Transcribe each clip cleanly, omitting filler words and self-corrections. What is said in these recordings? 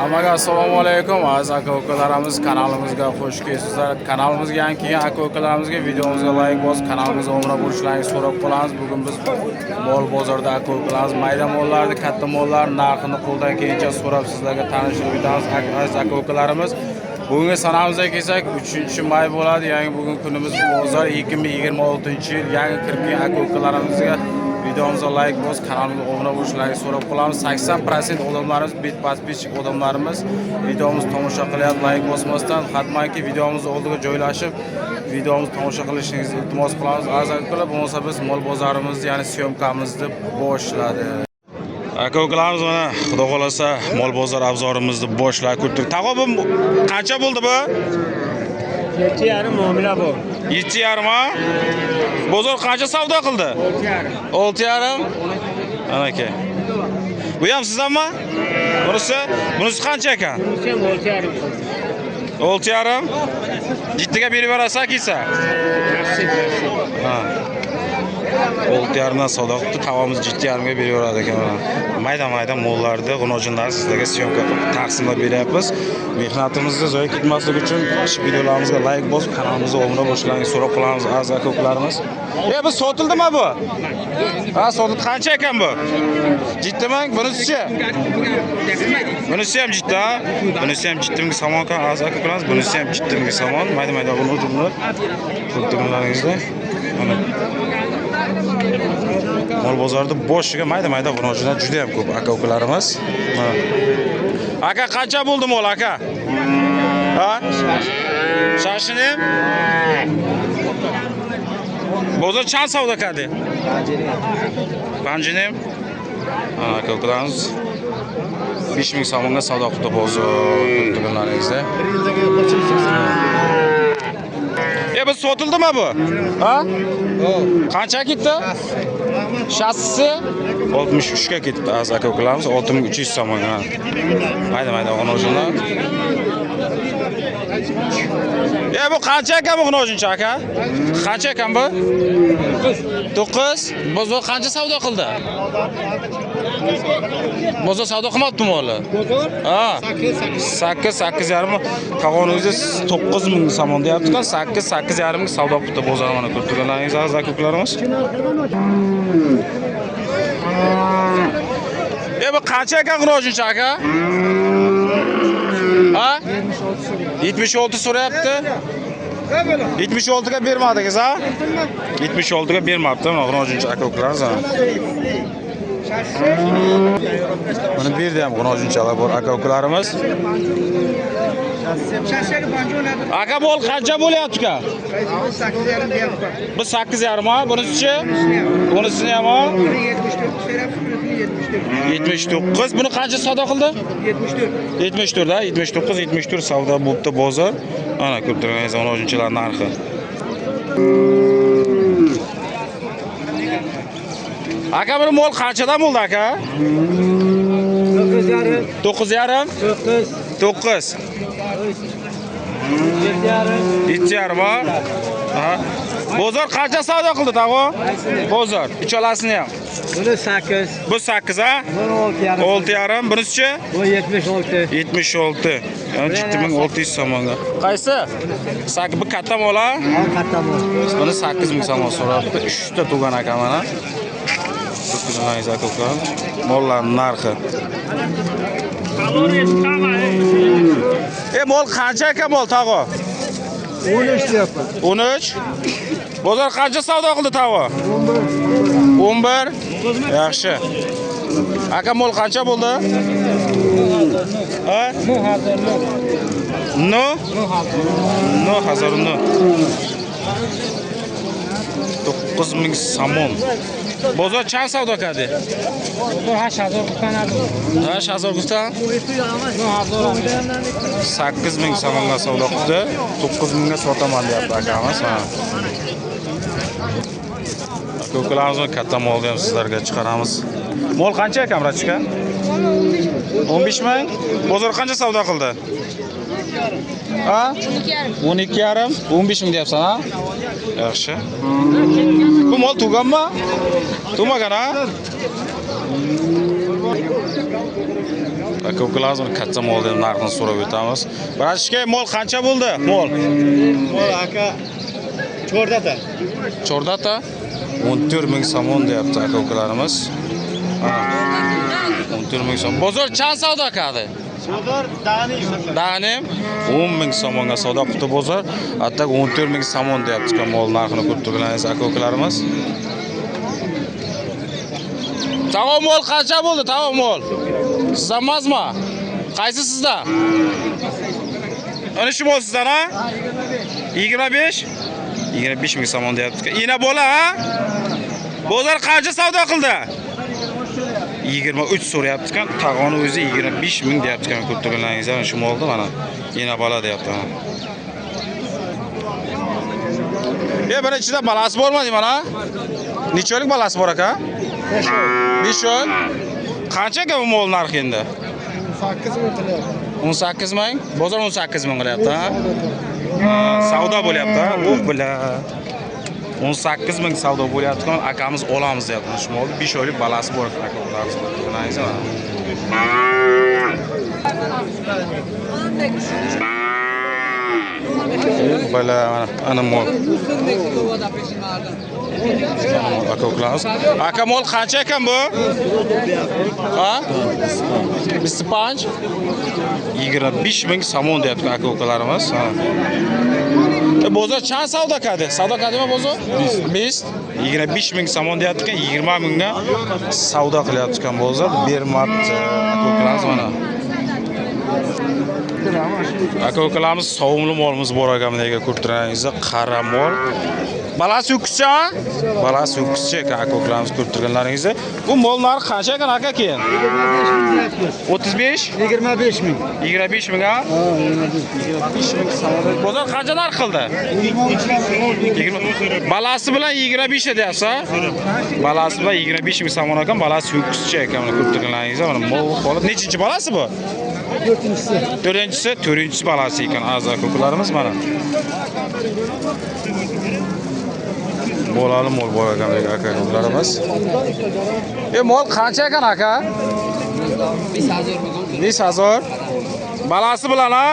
Hammaga assalomu alaykum. Aziz aka-ukalarimiz, kanalimizga xush kelibsizlar. Kanalimizga yangi kelgan aka-ukalarimizga videomizga like bosib, kanalimizga obuna bo'lishlaringizni so'rab qolamiz. Bugun biz mol bozorida aka-ukalarimiz mayda mollarni, katta mollar narxini qo'ldan kelgancha so'rab sizlarga tanishtirib o'tamiz. Aziz aka-ukalarimiz, bugungi sanamizga kelsak 3-may bo'ladi. Yangi bugun kunimiz bozor 2026-yil. Yangi kirib kelgan aka-ukalarimizga videomizga like bosib, kanalimizga obuna bo'lishlaringizni so'rab qolamiz. 80% odamlarimiz podpisчик odamlarimiz videomizni tomosha qilyapti. Like bosmasdan hatmanki videomizni oldiga joylashib, videomizni tomosha qilishingizni iltimos qilamiz. Aziz aka-ukalar, bo'lmasa biz mol bozorimizni, ya'ni syomkamizni boshladi. Aka-ukalarimiz mana xudo xolasa mol bozor obzorimizni boshlab ko'rdik. Tag'o bu qancha bo'ldi bu? 7,5 muomala bu. 7,5 ha? Bozor qancha savdo qildi? 6,5. 6,5. Ana aka. Bu ham sizdanmi? Bunisi qancha ekan? Bunisi ham 6,5. 6,5. Jittiga berib berasan kelsa. Ha. 6,5 dan savdo qildi, tavomiz 7,5 ga beraveradi ekan. Mayda mollarni, g'unojinlarni sizlarga syomka qilib taqsimlab beryapmiz. Mehnatimizni zoya ketmasligi uchun videolarimizga like bosib, kanalimizga obuna bo'lishlaringizni so'rab qolamiz aziz aka-ukalarimiz. Bu sotildimi bu? Ha, sotildi. Qancha ekan bu? Jiddimi? Bunisi-chi? Bunisi ham jiddi, ha? Bunisi ham jiddimga samon ekan aziz aka-ukalarimiz. Bunisi ham jiddimga samon. Mayda g'unojinlar. Ko'rdiklaringizda. Mana mol bozorida boshiga mayda g'unojinlar juda ham ko'p aka-ukalarimiz. Aka qancha bo'ldi mol aka? Ha? Shashini? Bozor qancha savdo qildi? Panjini? Aka-ukalarimiz 5000 so'mga savdo qildi bozor ko'rdiklaringizda. Bu sotildimi bu? Ha? Qancha ketdi? Shassisi 63 ga ketdi aziz aka-ukalarimiz, 6300 so'mga. Mayda g'unojinlar. Bu qancha ekan bu g'unojincha aka? Qancha ekan bu? 9. Bozor qancha savdo qildi? Bozor savdo qilmabdimi hali? Bozor? Ha. 8,5. Qog'oningizda 9000 so'm deyapti-ku. 8,5 ga savdo qildi bozor mana ko'rdiganlaringiz aziz aka-ukalarimiz. Bu qancha ekan g'unojincha aka? Ha? 76 so'rayapti. 76 ga bermadingiz, ha? 76 ga bermabdi mana g'unojincha aka-ukalarimiz. Mana bu yerda ham g'unojinchalar bor aka-ukalarimiz. Aka mol qancha bo'lyapti-ku? 8,5 deyapti. Bu 8,5 ha? Bunisi-chi? Bunisini ham ha? 79. Buni qancha savdo qildi? 74. 74 ha? 74 savdo bo'libdi bozor. Ana ko'rib turganingiz g'unojinchalar narxi. Aka bir mol qanchadan bo'ldi aka? 9,5. 9,5? 9. 7,5 ha? Ha. Bozor qancha savdo qildi tag'o? Bozor uchalasini ham. Buni 8. Bu 8 ha? Buni 6,5. 6,5. Bunisi-chi? Bu 76. 76. Yani 7600 so'mga. Qaysi? 8 bu katta mol ha? Katta mol. Buni 8000 so'm so'rabdi. 3 ta tug'an aka mana. Ko'rdilaringiz aka-ukalar. Mollar narxi. Mol qancha ekan mol tag'o? 13 deyapti. 13. Bozor qancha savdo qildi tag'o? 11. Yaxshi. Aka mol qancha bo'ldi? Ha? Bu hazır. No? Bu hazır. No hazır no. 9000 so'm. Bozor qancha savdo qildi? Bu 8,5 qutlanadi. 8,5 qutlan? Bu hazır. 8000 so'mga savdo qildi. 9000 ga sotaman deyapti akamiz. Aka-ukalarimiz katta molni ham sizlarga chiqaramiz. Mol qancha ekan, brachka? 15 ming. Bozor qancha savdo qildi? Ha? 12,5. 15 ming deyapsan, ha? Yaxshi. Bu mol tuganmi? Tugmagan, ha? Aka ukalarimiz buni katta moldan narxini so'rab o'tamiz. Brachka, mol qancha bo'ldi? Mol. Mol aka Chordata. Chordata 14 ming somon deyapti aka ukalarimiz. 14 ming so'm. Bozor chan savdo qiladi? Sodor dani. Dani 10 ming somonga savdo qildi bozor. Hatto 14 ming somon deyapti mol narxini ko'rib turganingiz aka ukalarimiz. Tavo mol qancha bo'ldi? Tavo mol. Sizdan emasmi? Qaysi sizda? Ana shu mol sizdan ha? 25? 25 ming somon deyapti. Ina bola ha? Bozor qancha savdo qildi? 23 so'rayapti-kan, tag'oni o'zi 25 ming deyapti-kan, ko'p turganlaringiz ana shu molda mana ina bola deyapti. Buni ichida balasi bormi deyman ha? Necha oylik balasi bor aka? 5 oy. Qancha aka bu mol narxi endi? 8 ming qilyapti. 18 ming? Bozor 18 ming qilyapti ha? Savdo bo'lyapti ha? Oh bila. 18 ming savdo bo'lyapti-kan, akamiz olamiz deyapti. Shu molda 5 oylik balasi bor ekan akalarimiz. Bilaringiz mana. Bala ana mol. Aka ukalarimiz. Aka mol qancha ekan bu? Ha? 25 25 ming somon deyapti aka ukalarimiz. Bozor chan savdo qiladi? Savdo qiladimi bozor? 20. 25 ming somon deyapti-kan, 20 mingga savdo qilyapti-kan bozor. Bermabdi aka ukalarimiz mana. Aka ukalarimiz savumli molimiz bor ekanligiga ko'rib turganingizda qara mol. Balasi ho'kizcha? Balasi ho'kizcha ekan aka ukalarimiz ko'rib turganlaringizda. Bu mol narxi qancha ekan aka keyin? 35? 25 ming. 25 ming ha? 25 ming savdo. Bozor qancha narx qildi? 20. Balasi bilan 25 deyapsiz ha? Balasi bilan 25 ming somon ekan, balasi ho'kizcha ekan ko'rib turganlaringizda. Mana mol holat nechinchi balasi bu? 4-chi balasi ekan azar ko'klarimiz mana. Bolali mol bor ekan aka ko'klarimiz. Mol qancha ekan aka? 20,000. Balasi bilan ha?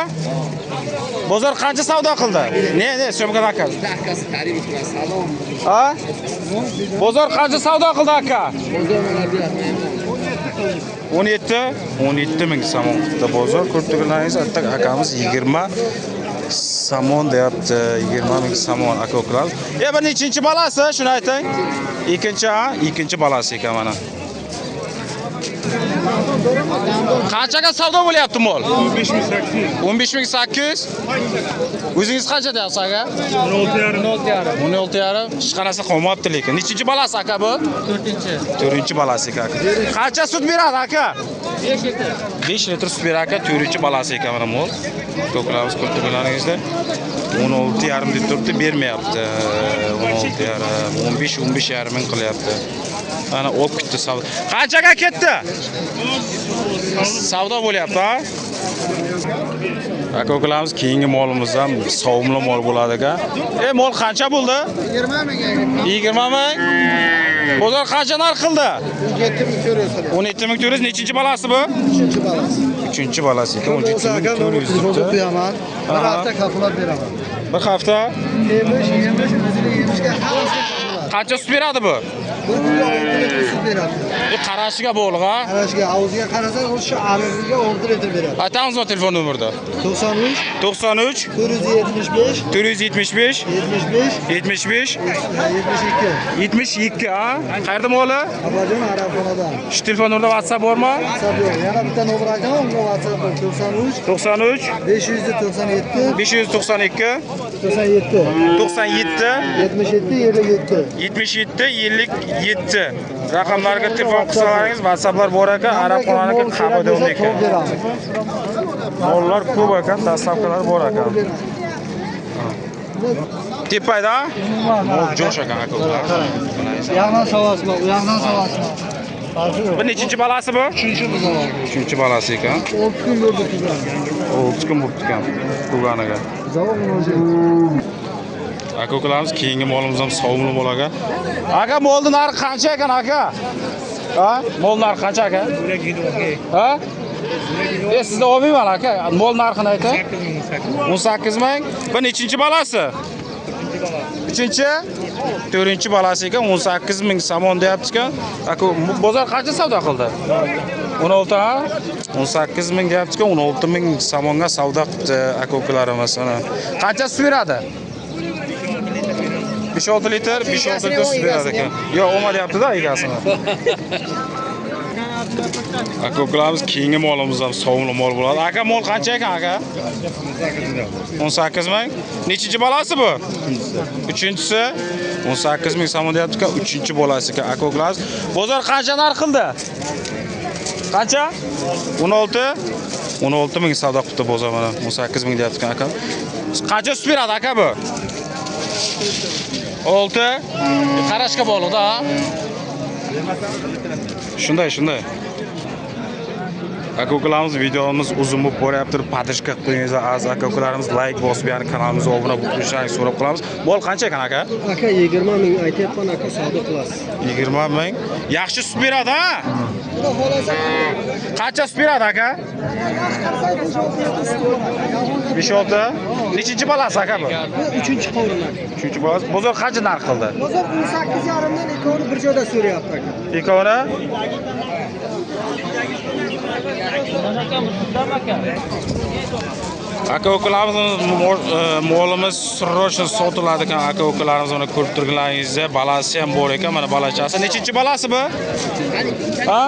Bozor qancha savdo qildi? Ne, so'mga aka? Akasi tarif qiladi, salom. Ha? Bozor qancha savdo qildi aka? Bozor mana bu 17 ming somon qildi bozor. Ko'rib turganingiz hatto akamiz 20 somon deyapti. 20 ming somon aka ukalar. Bu nechinchi balasi? Shuni ayting. Ikkinchi balasi ekan mana. Qanchaga savdo bo'lyapti mol? 15,800. O'zingiz qancha deyapsiz aka? 16,5. Hech qanasi qolmabdi lekin. Nechinchi balasi aka bu? 4-chi balasi ekan aka. Qancha sut beradi aka? 5 litr sut beradi aka, 4-chi balasi ekan mana mol. Ko'klarimiz ko'rib turganlaringizda 16,5 litrni bermayapti. 16,5, 15,5 ming qilyapti. Ana olib ketdi savdo. Qanchaga ketdi? Savdo bo'lyapti ha? Aka ukalarimiz keyingi molimiz ham savumli mol bo'ladi aka. Mol qancha bo'ldi? 20 ming. 20 ming. Bozor qancha narx qildi? 17,400. 17,400. Nechinchi balasi bu? 3-chi balasi. 3-chi balasi ekan. 17,400 qo'yaman. Bir hafta kafolat beraman. Bir hafta? 25 o'ziga 20 ga qancha sut beradi bu? 1 sut beradi. Qarashiga bog'liq ha? Qarashiga, og'ziga qarasang, o'sha ariqiga 10 litr beradi. Aytamiz telefon nomerda. 93 93 475 475 75 75 72 ha? Qayerda moli? Abajon Arabxonadan. Shu telefon nomerda WhatsApp bormi? WhatsApp yo'q. Yana bitta nomer aytaman, unda WhatsApp bor. 93 597 592 97 97 77 57. 57 raqamlarga telefon qilsalaringiz WhatsApplar bor ekan, Arabxonaniki qabul ekan. Mollar ko'p ekan, dastavkalar bor ekan. Tepayda mol jo'sh ekan aka ular. Yaqdan savasma, u yoqdan savasma. Bu nechinchi balasi bu? 3-chi balasi ekan. 6 kun bo'ldi tugan. 6 kun bo'libdi ekan tuganiga. Zavod o'zi. Aka ukalarimiz keyingi molimiz ham savumli mol aka. Aka molni narxi qancha ekan aka? Ha? Mol narxi qancha aka? Ha? Sizda olmayman aka. Mol narxini ayting. 18 ming. Bu nechinchi balasi? 3-chi? 4-chi balasi ekan 18 ming somon deyapti ekan. Aka bozor qancha savdo qildi? 16 ha? 18 ming deyapti ekan 16 ming somonga savdo qildi aka-ukalarimiz. Qancha suv beradi? 5-6 litr, 5-6 litr suv beradi ekan. Yo'q, olma deyapti-da egasini. Aka-ukalarimiz keyingi molimiz ham sovunli mol bo'ladi. Aka mol qancha ekan aka? 18 ming. Nechinchi balasi bu? 3-chisi. 18 ming somon deyapti ekan, 3-chi bolasi ekan aka-ukalarimiz. Bozor qancha narx qildi? Qancha? 16. 16 ming savdo qildi bozor mana. 18 ming deyapti ekan aka. Qancha sut beradi aka bu? 6. Qarashga bog'liq-da. Shunday. Aka-ukalarimiz videomiz uzun bo'lib boryapti. Podishka qilib qo'yingizlar. Az aka-ukalarimiz like bosib, ya'ni kanalimizga obuna bo'lib turishlaringizni so'rab qolamiz. Mol qancha ekan aka? Aka 20 ming aytyapman aka, savdo qilasiz. 20 ming. Yaxshi sut beradi, ha? Qancha sut beradi aka? 5-6. Nechinchi balasi aka bu? 3-chi qovurma. 3-chi balasi. Bozor qancha narx qildi? Bozor 18,5 dan ikkovini bir joyda so'rayapti aka. Ikkovini? Aka-ukalarimiz molimiz sirrochni sotiladi ekan. Aka-ukalarimiz uni ko'rib turganlaringizda balasi ham bor ekan. Mana balachasi. Nechinchi balasi bu? Ha?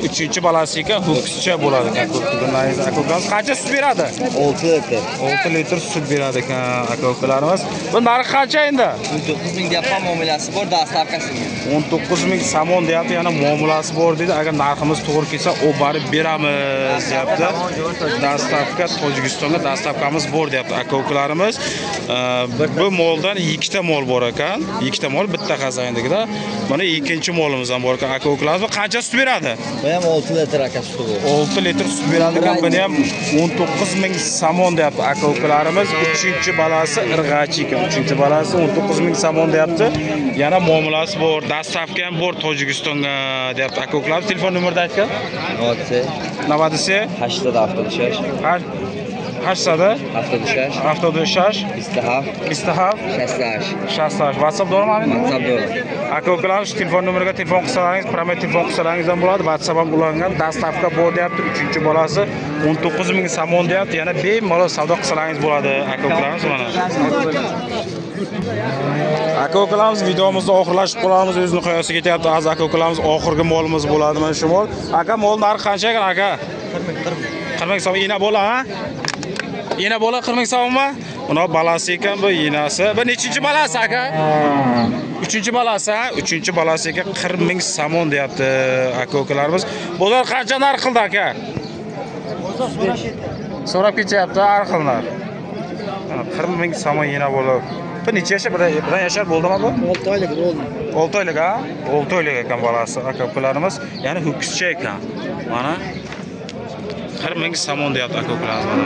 3-chi balasi ekan. Ho'kizcha bo'ladi ekan. Ko'rib turganlaringizda aka-ukalarimiz qancha sut beradi? 6 litr. 6 litr sut beradi ekan aka-ukalarimiz. Bu narxi qancha endi? 19 ming deyapman, muomalasi bor, dastavkasiga. 19 ming somon deyapti, yana muomalasi bor deydi. Agar narximiz to'g'ri kelsa, olib borib beramiz deyapti. Dastavka Tojikistonga dastavkamiz bor deyapti aka-ukalarimiz. Bu moldan 2 ta mol bor ekan. 2 ta mol bitta xazayindagida. Mana ikkinchi molimiz ham bor ekan aka-ukalarimiz. Qancha sut beradi? Bu ham 6 litr aka suti bor. 6 litr sut beradi ekan. Buni ham 19 ming somon deyapti aka-ukalarimiz. 3-chi balasi irg'achi ekan. 3-chi balasi 19 ming somon deyapti. Yana muomalasi bor, dastavka ham bor Tojikistonga deyapti aka-ukalarimiz. Telefon nomerni aytgan? 86 WhatsApp do'rmi? Aka-ukalarimiz telefon nomeriga telefon qilsalaringiz, promet telefon qilsalaringiz ham bo'ladi. WhatsApp ham ulangan, dastavka bor deyapti. 3-chi bolasi 19 ming somon deyapti. Yana bemalol savdo qilsalaringiz bo'ladi aka-ukalarimiz mana. Aka-ukalarimiz videomizni oxirlashib qolamiz. O'z nihoyasiga ketyapti. Az aka-ukalarimiz oxirgi molimiz bo'ladi mana shu mol. Aka mol narxi qancha ekan aka? 40 ming so'm. Ina bola, ha? Ina bola 40 ming so'mmi? Uni balasi ekan bu inasi. Bu nechinchi balasi aka? 3-chi balasi, ha? 3-chi balasi ekan 40 ming somon deyapti aka-ukalarimiz. Bozor qancha narx qildi aka? So'rab ketyapti har xil narx. 40 ming somon ina bo'lib. Bu necha yashar? Bilan yashar bo'ldimi bu? 6 oylik bo'ldi. 6 oylik, ha? 6 oylik ekan balasi aka-ukalarimiz. Ya'ni ho'kizcha ekan. Mana 40 ming somon deyapti aka-ukalarimiz mana.